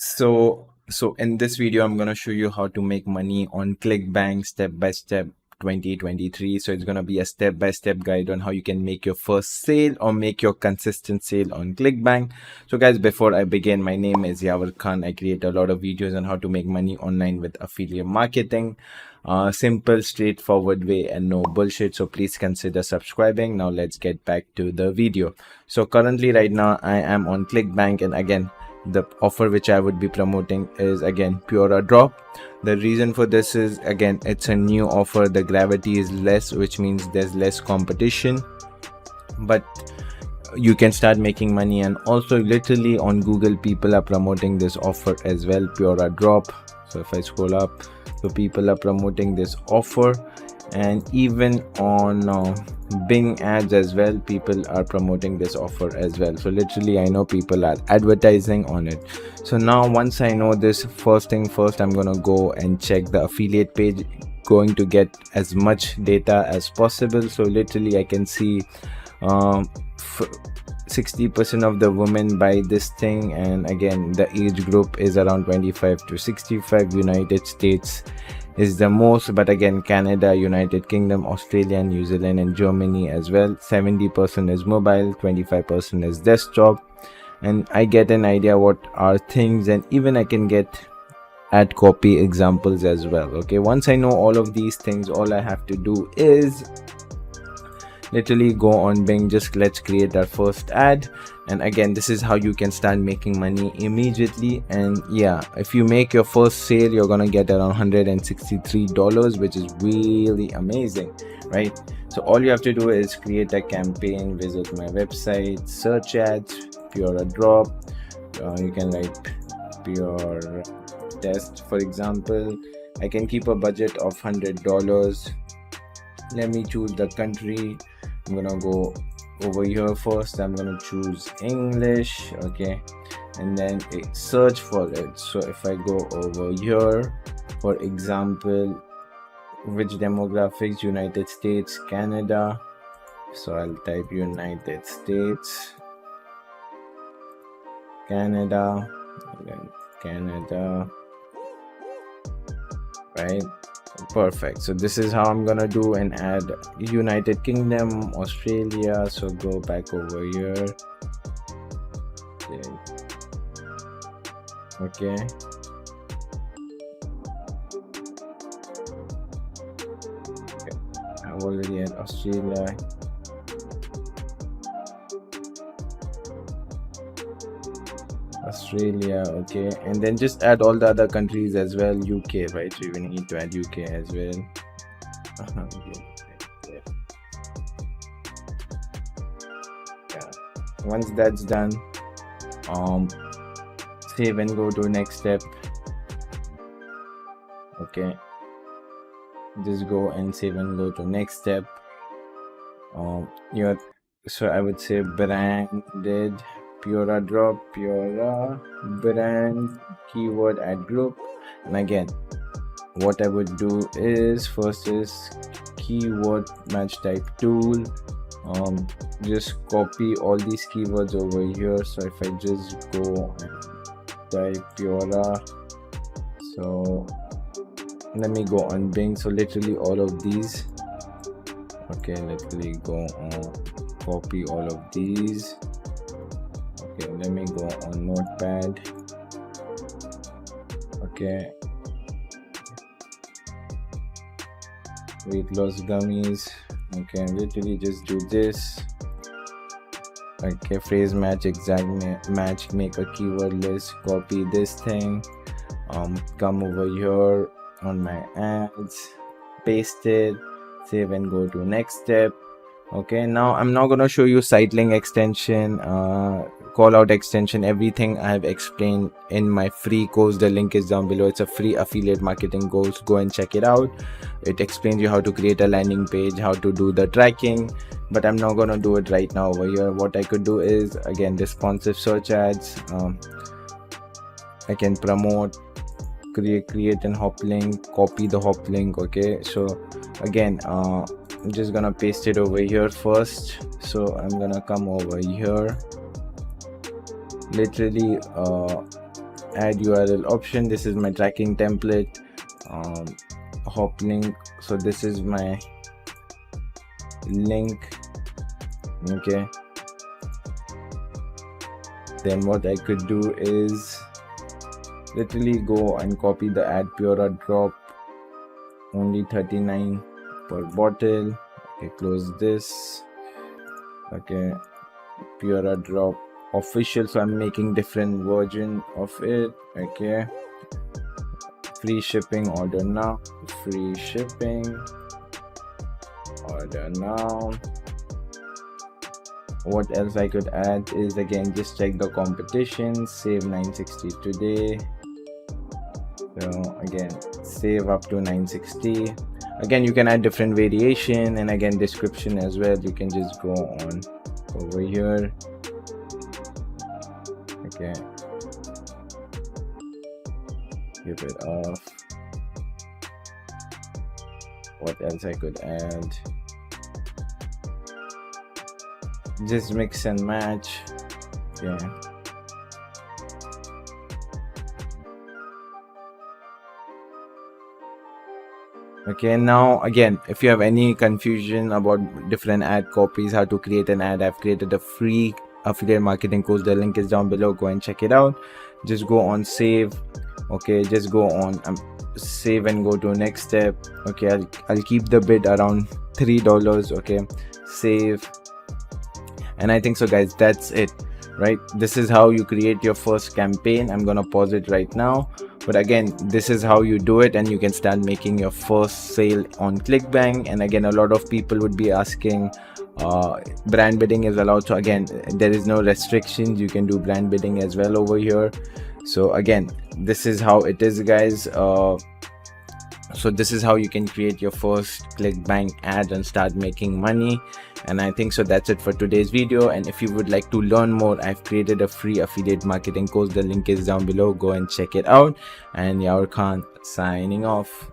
So in this video, I'm gonna show you how to make money on Clickbank step by step 2023. So it's gonna be a step-by-step guide on how you can make your first sale or make your consistent sale on Clickbank. So guys, before I begin, my name is Yavar Khan. I create a lot of videos on how to make money online with affiliate marketing. Simple, straightforward way and no bullshit. So please consider subscribing. Now let's get back to the video. So currently right now I am on Clickbank, and again, the offer which I would be promoting is again pure drop. The reason for this is, again, it's a new offer. The gravity is less, which means there's less competition, but you can start making money. And also literally on Google, people are promoting this offer as well, pure drop. So if I scroll up, so people are promoting this offer, and even on Bing ads as well, people are promoting this offer as well. So literally I know people are advertising on it. So now once I know this, first thing first, I'm gonna go and check the affiliate page, going to get as much data as possible. So literally I can see 60% of the women buy this thing, and again the age group is around 25 to 65. United States is the most, but again Canada, United Kingdom, Australia, New Zealand and Germany as well. 70% is mobile, 25% is desktop, and I get an idea what are things, and even I can get ad copy examples as well. Okay, once I know all of these things, all I have to do is literally go on Bing, just let's create our first ad, and again this is how you can start making money immediately. And yeah, if you make your first sale, you're gonna get around $163, which is really amazing, right? So all you have to do is create a campaign, visit my website, search ads, pure drop. You can write pure test, for example. I can keep a budget of $100. Let me choose the country. I'm gonna go over here first. I'm gonna choose English, okay, and then search for it. So if I go over here, for example, which demographics, United States, Canada. So I'll type United States, Canada, and then Canada, right? Perfect. So this is how I'm gonna do an ad. United Kingdom, Australia. So go back over here. Okay. I've already had Australia. Okay, and then just add all the other countries as well. UK, right? So you need to add UK as well. Yeah. Once that's done, save and go to next step. Okay, just go and save and go to next step. So I would say branded pure drop, pure brand keyword ad group. And again, what I would do is first is keyword match type tool. Just copy all these keywords over here. So if I just go and type pure, so let me go on Bing. So literally all of these. Okay, literally go on, copy all of these. Okay, let me go on Notepad. Okay, weight loss gummies. Okay, literally just do this. Okay, phrase match, exact match, make a keyword list, copy this thing, come over here on my ads, paste it, save and go to next step. Okay, now I'm not going to show you site link extension, call out extension, everything I have explained in my free course. The link is down below. It's a free affiliate marketing course. Go and check it out. It explains you how to create a landing page, how to do the tracking, but I'm not going to do it right now over here. What I could do is, again, responsive search ads. I can promote, create an hop link, copy the hop link. Okay, so again, I'm just gonna paste it over here first. So I'm gonna come over here, literally add URL option. This is my tracking template, hop link. So this is my link. Okay, then what I could do is literally go and copy the add Pura drop, only 39 per bottle. Okay, close this. Okay, Pura drop official, so I'm making different version of it. Okay, free shipping, order now. Free shipping, order now. What else I could add is, again, just check the competition, save 960 today. So again, save up to 960. Again, you can add different variation, and again, description as well. You can just go on over here. Okay, give it off. What else I could add? Just mix and match. Yeah. Okay, now again, if you have any confusion about different ad copies, how to create an ad, I've created a free affiliate marketing course. The link is down below. Go and check it out. Just go on save. Okay, just go on save and go to next step. Okay, I'll keep the bid around $3. Okay, save. And I think so, guys, that's it, right? This is how you create your first campaign. I'm gonna pause it right now, but again, this is how you do it, and you can start making your first sale on Clickbank. And again, a lot of people would be asking, brand bidding is allowed. So again, there is no restrictions. You can do brand bidding as well over here. So again, this is how it is, guys. So this is how you can create your first Clickbank ad and start making money. And I think so that's it for today's video. And if you would like to learn more, I've created a free affiliate marketing course. The link is down below. Go and check it out. And Yavar Khan signing off.